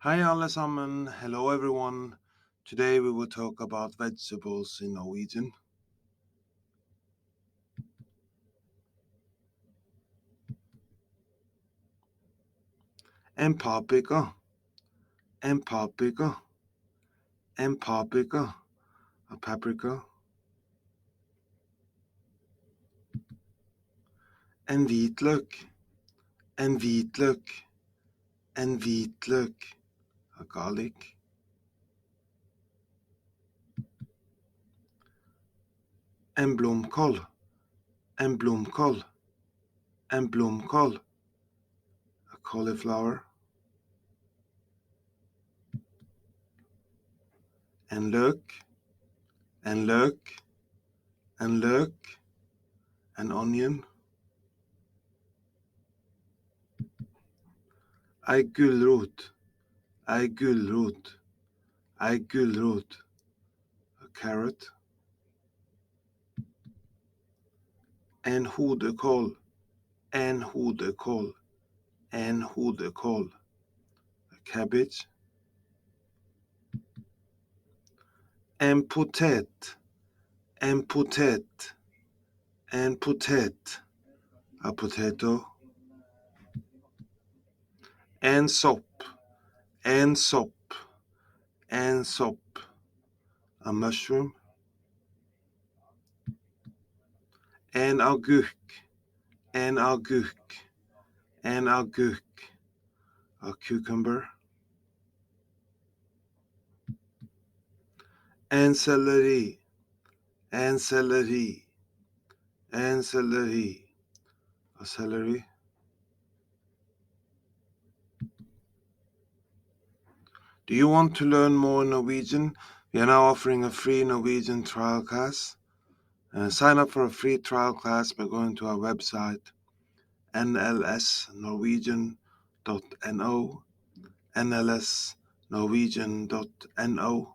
Hei alle sammen, hello everyone. Today we will talk about vegetables in Norwegian. En paprika, en paprika, en paprika, a paprika. En hvitløk, en hvitløk, en hvitløk, a garlic. En blomkål, en blomkål, en blomkål, a cauliflower. En løk, en løk, en løk, an onion. Ei gulrot, ei gulrot, ei gulrot, a carrot. En hodekål, en hodekål, en hodekål, a cabbage. En potet, en potet, en potet, a potato. En sopp, en sopp, en sopp, a mushroom. En agurk, en agurk, en agurk, a cucumber. En celery, en celery, en celery, a celery. Do you want to learn more Norwegian? We are now offering a free Norwegian trial class. Sign up for a free trial class by going to our website nlsnorwegian.no, nlsnorwegian.no.